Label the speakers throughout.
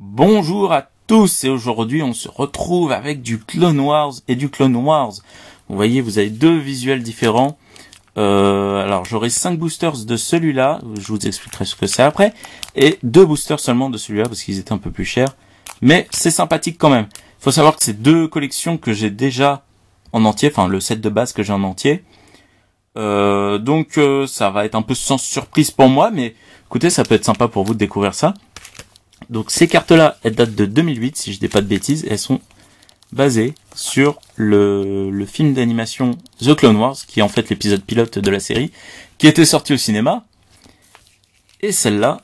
Speaker 1: Bonjour à tous et aujourd'hui on se retrouve avec du Clone Wars et du Clone Wars. Vous voyez, vous avez deux visuels différents. Alors j'aurai 5 boosters de celui-là, je vous expliquerai ce que c'est après, et 2 boosters seulement de celui-là parce qu'ils étaient un peu plus chers. Mais c'est sympathique quand même. Il faut savoir que c'est deux collections que j'ai déjà en entier, enfin le set de base que j'ai en entier. Donc ça va être un peu sans surprise pour moi, mais écoutez, ça peut être sympa pour vous de découvrir ça. Donc ces cartes-là, elles datent de 2008, si je dis pas de bêtises, elles sont basées sur le film d'animation The Clone Wars, qui est en fait l'épisode pilote de la série, qui était sorti au cinéma. Et celle-là,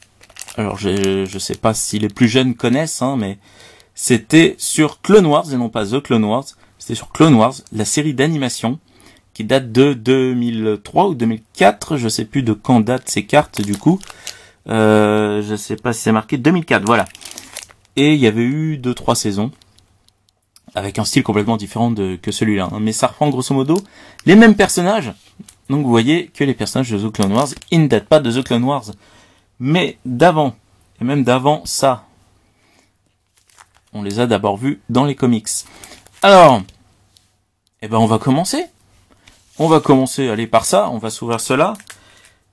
Speaker 1: alors je sais pas si les plus jeunes connaissent, mais c'était sur Clone Wars et non pas The Clone Wars, c'était sur Clone Wars, la série d'animation, qui date de 2003 ou 2004, je sais plus de quand datent ces cartes du coup. Je sais pas si c'est marqué 2004, voilà. Et il y avait eu 2-3 saisons avec un style complètement différent que celui-là, mais ça reprend grosso modo les mêmes personnages. Donc vous voyez que les personnages de The Clone Wars, ils ne datent pas de The Clone Wars, mais d'avant, et même d'avant ça. On les a d'abord vus dans les comics. Alors, on va commencer. On va commencer, allez, par ça, on va s'ouvrir cela.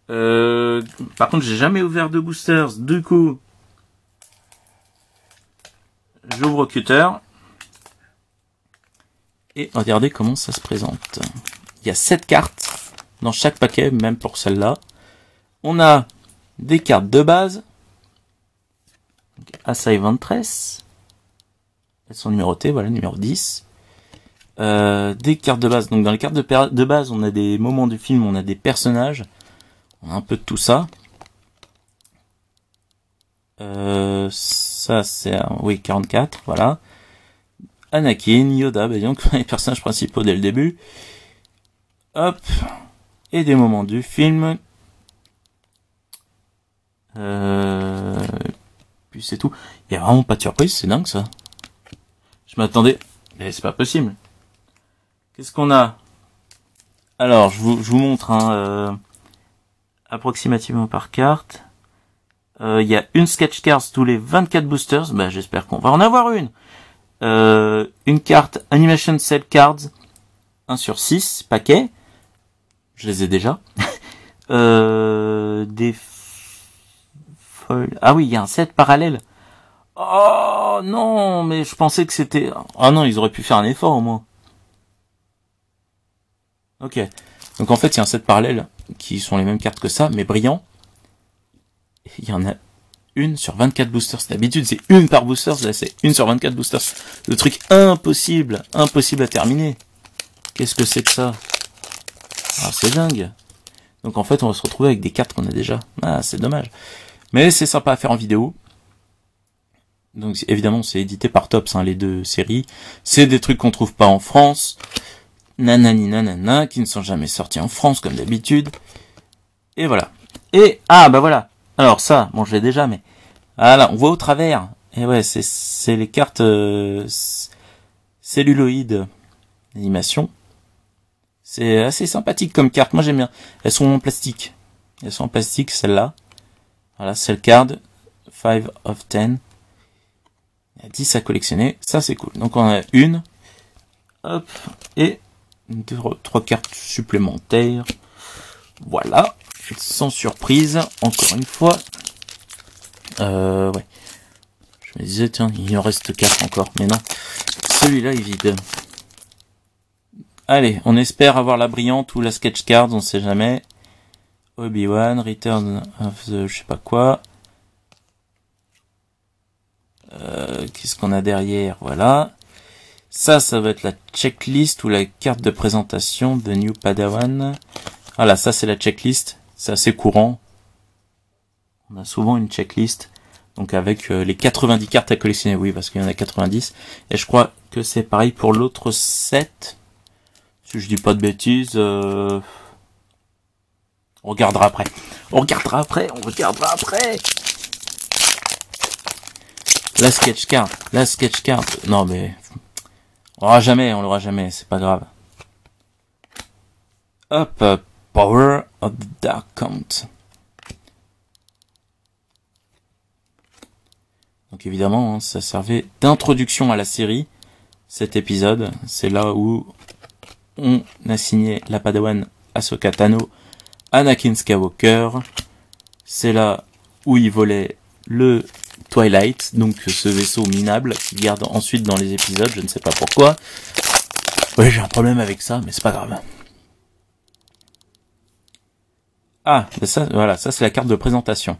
Speaker 1: Par contre, j'ai jamais ouvert de boosters. Du coup, j'ouvre Cutter. Et regardez comment ça se présente. Il y a 7 cartes dans chaque paquet, même pour celle-là. On a des cartes de base. Asai Ventress. Elles sont numérotées, voilà, numéro 10. Des cartes de base. Donc dans les cartes de base, on a des moments du film, on a des personnages. On a un peu de tout ça. Ça c'est oui 44, voilà. Anakin, Yoda, donc les personnages principaux dès le début. Hop, et des moments du film. Puis c'est tout. Il y a vraiment pas de surprise, c'est dingue ça. Je m'attendais, mais c'est pas possible. Qu'est-ce qu'on a? Alors je vous montre approximativement par carte. Il y a une sketch card tous les 24 boosters. J'espère qu'on va en avoir une. Une carte Animation Cell Cards 1 sur 6 paquets. Je les ai déjà. Des foils. Ah oui, il y a un set parallèle. Oh non, mais je pensais que c'était... Ah non, ils auraient pu faire un effort au moins. Ok. Donc en fait, il y a un set parallèle qui sont les mêmes cartes que ça, mais brillants. Il y en a une sur 24 boosters. D'habitude, c'est une par booster. Là, c'est une sur 24 boosters. Le truc impossible. Impossible à terminer. Qu'est-ce que c'est que ça? Ah, c'est dingue. Donc, en fait, on va se retrouver avec des cartes qu'on a déjà. Ah, c'est dommage. Mais c'est sympa à faire en vidéo. Donc, évidemment, c'est édité par Tops, les deux séries. C'est des trucs qu'on trouve pas en France. Nanani nanana, qui ne sont jamais sortis en France, comme d'habitude. Et voilà. Et, voilà. Alors ça, bon je l'ai déjà, mais... Voilà, on voit au travers. Et ouais, c'est les cartes celluloïdes d'animation. C'est assez sympathique comme carte, moi j'aime bien. Elles sont en plastique. Elles sont en plastique, celle-là. Voilà, Cell Card, 5 of 10. Il y a 10 à collectionner, ça c'est cool. Donc on a une, hop, et 3 cartes supplémentaires. Voilà. Sans surprise, encore une fois. Ouais. Je me disais, tiens, il en reste 4 encore. Mais non. Celui-là est vide. Allez, on espère avoir la brillante ou la sketch card, on sait jamais. Obi-Wan, Return of the je sais pas quoi. Qu'est-ce qu'on a derrière? Voilà. Ça va être la checklist ou la carte de présentation de New Padawan. Voilà, ça c'est la checklist. C'est assez courant. On a souvent une checklist. Donc avec les 90 cartes à collectionner. Oui, parce qu'il y en a 90. Et je crois que c'est pareil pour l'autre set. Si je dis pas de bêtises. On regardera après. On regardera après. La sketch card. Non mais... On l'aura jamais. C'est pas grave. Hop. Power of the Dark Count. Donc évidemment, hein, ça servait d'introduction à la série. Cet épisode, c'est là où on assignait la Padawan Ahsoka Tano, Anakin Skywalker. C'est là où il volait le Twilight, donc ce vaisseau minable qu'il garde ensuite dans les épisodes, je ne sais pas pourquoi. Ouais, j'ai un problème avec ça, mais c'est pas grave. Ah, ça, voilà, ça c'est la carte de présentation.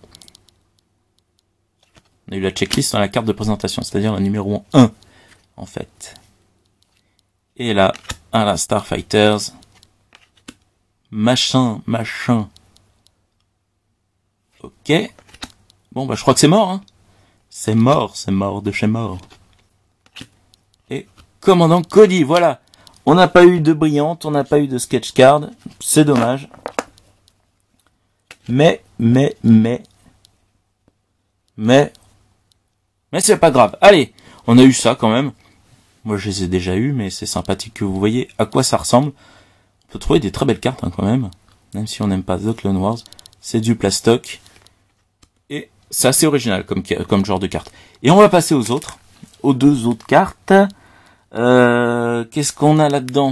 Speaker 1: On a eu la checklist dans la carte de présentation, c'est-à-dire le numéro 1, en fait. Et là, à la Starfighters, machin. Ok. Bon, bah je crois que c'est mort, hein. C'est mort de chez mort. Et commandant Cody, voilà. On n'a pas eu de brillante, on n'a pas eu de sketch card, c'est dommage. Mais c'est pas grave. Allez, on a eu ça quand même. Moi, je les ai déjà eu, mais c'est sympathique que vous voyez à quoi ça ressemble. On peut trouver des très belles cartes hein, quand même si on n'aime pas The Clone Wars. C'est du plastoc. Et c'est assez original comme genre de carte. Et on va passer aux deux autres cartes. Qu'est-ce qu'on a là-dedans?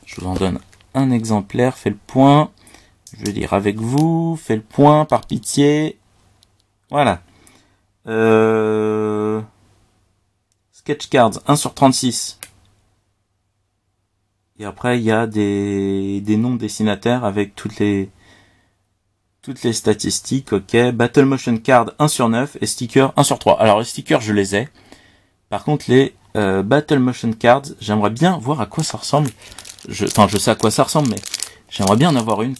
Speaker 1: Je vous en donne un exemplaire. Fais le point. Je vais lire avec vous. Fais le point, par pitié. Voilà. Sketch cards 1 sur 36. Et après, il y a des noms de dessinateurs avec toutes les statistiques. Ok. Battle Motion Card 1 sur 9 et stickers 1 sur 3. Alors, les stickers, je les ai. Par contre, les Battle Motion Cards, j'aimerais bien voir à quoi ça ressemble. Je sais à quoi ça ressemble, mais j'aimerais bien en avoir une.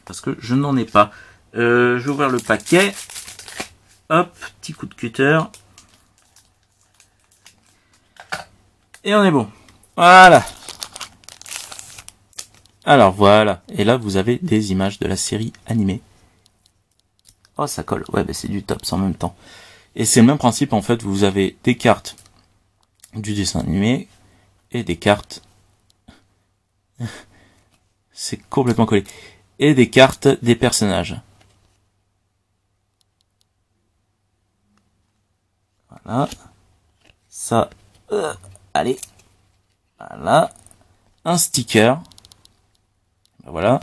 Speaker 1: Parce que je n'en ai pas. Je vais ouvrir le paquet. Hop, petit coup de cutter. Et on est bon. Voilà. Alors voilà. Et là, vous avez des images de la série animée. Oh, ça colle. Ouais, bah c'est du top en même temps. Et c'est le même principe, en fait. Vous avez des cartes du dessin animé et des cartes... c'est complètement collé. Et des cartes des personnages. Voilà. Ça... allez. Voilà. Un sticker. Ben voilà.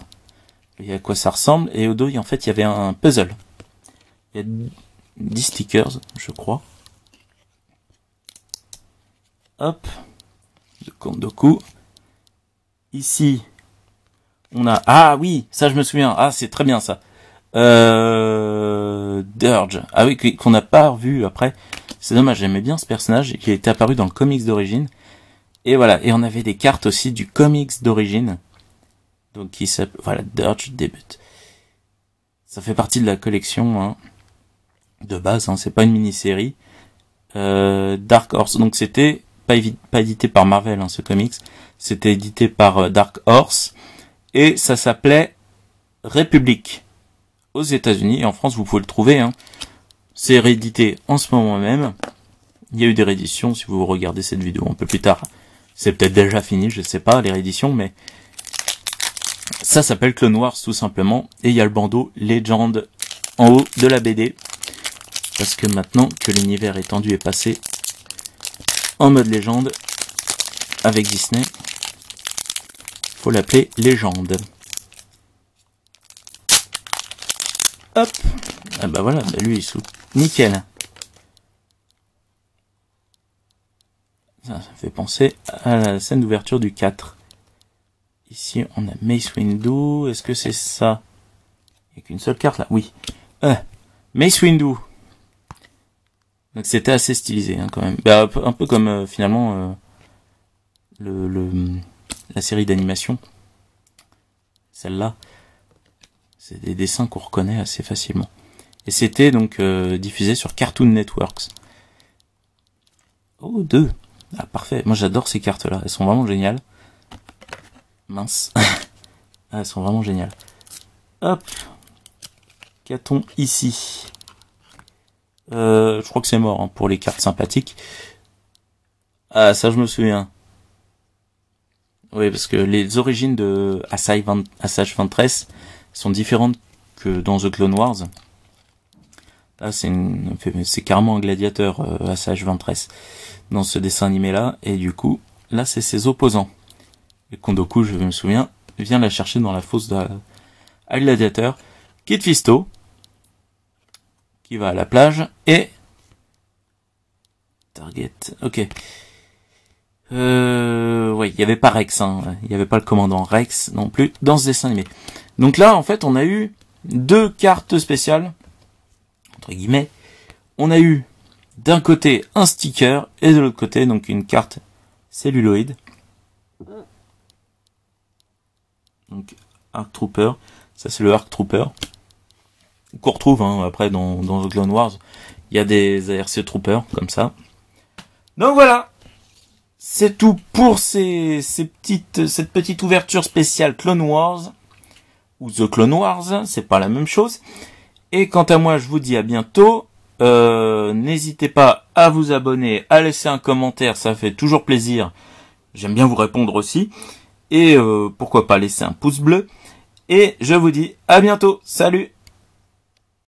Speaker 1: Et à quoi ça ressemble. Et au dos, en fait, il y avait un puzzle. Il y a 10 stickers, je crois. Hop. De Kondoku. Ici, on a... Ah oui, ça je me souviens. Ah, c'est très bien ça. Dirge. Ah oui, qu'on n'a pas revu après. C'est dommage, j'aimais bien ce personnage qui était apparu dans le comics d'origine. Et voilà, et on avait des cartes aussi du comics d'origine. Donc qui s'appelle... Voilà, Dirge débute. Ça fait partie de la collection hein, de base, hein, c'est pas une mini-série. Dark Horse, donc c'était pas édité par Marvel, hein, ce comics. C'était édité par Dark Horse. Et ça s'appelait République aux États-Unis. Et en France, vous pouvez le trouver. Hein. C'est réédité en ce moment même. Il y a eu des rééditions, si vous regardez cette vidéo un peu plus tard. C'est peut-être déjà fini, je sais pas, les rééditions, mais ça s'appelle Clone Wars tout simplement. Et il y a le bandeau Legend en haut de la BD. Parce que maintenant que l'univers étendu est passé en mode légende avec Disney, faut l'appeler Légende. Hop. Ah bah voilà, bah lui il saute. Nickel. Ça fait penser à la scène d'ouverture du 4. Ici on a Mace Windu. Est-ce que c'est ça? Il n'y a qu'une seule carte là. Oui. Mace Windu. Donc c'était assez stylisé hein, quand même. Bah, un peu comme finalement la série d'animation. Celle-là. C'est des dessins qu'on reconnaît assez facilement. Et c'était donc diffusé sur Cartoon Networks. Oh, 2. Ah, parfait. Moi, j'adore ces cartes-là. Elles sont vraiment géniales. Mince. Ah, elles sont vraiment géniales. Hop. Qu'a-t-on ici? Je crois que c'est mort hein, pour les cartes sympathiques. Ah, ça, je me souviens. Oui, parce que les origines de Asajj Ventress sont différentes que dans The Clone Wars. Là, c'est carrément un gladiateur, Asajj Ventress, dans ce dessin animé-là. Et du coup, là, c'est ses opposants. Et Kondoku, je me souviens, vient la chercher dans la fosse à gladiateur. Kid Fisto, qui va à la plage, et... Target, ok. Ouais, il y avait pas Rex, hein. Il y avait pas le commandant Rex non plus dans ce dessin animé. Donc là, en fait, on a eu 2 cartes spéciales, entre guillemets. On a eu d'un côté un sticker et de l'autre côté donc une carte celluloïde. Donc Arc Trooper, ça c'est le Arc Trooper qu'on retrouve après dans The Clone Wars. Il y a des ARC Troopers comme ça. Donc voilà. C'est tout pour cette petite ouverture spéciale Clone Wars, ou The Clone Wars, c'est pas la même chose. Et quant à moi, je vous dis à bientôt. N'hésitez pas à vous abonner, à laisser un commentaire, ça fait toujours plaisir. J'aime bien vous répondre aussi. Et pourquoi pas laisser un pouce bleu. Et je vous dis à bientôt. Salut!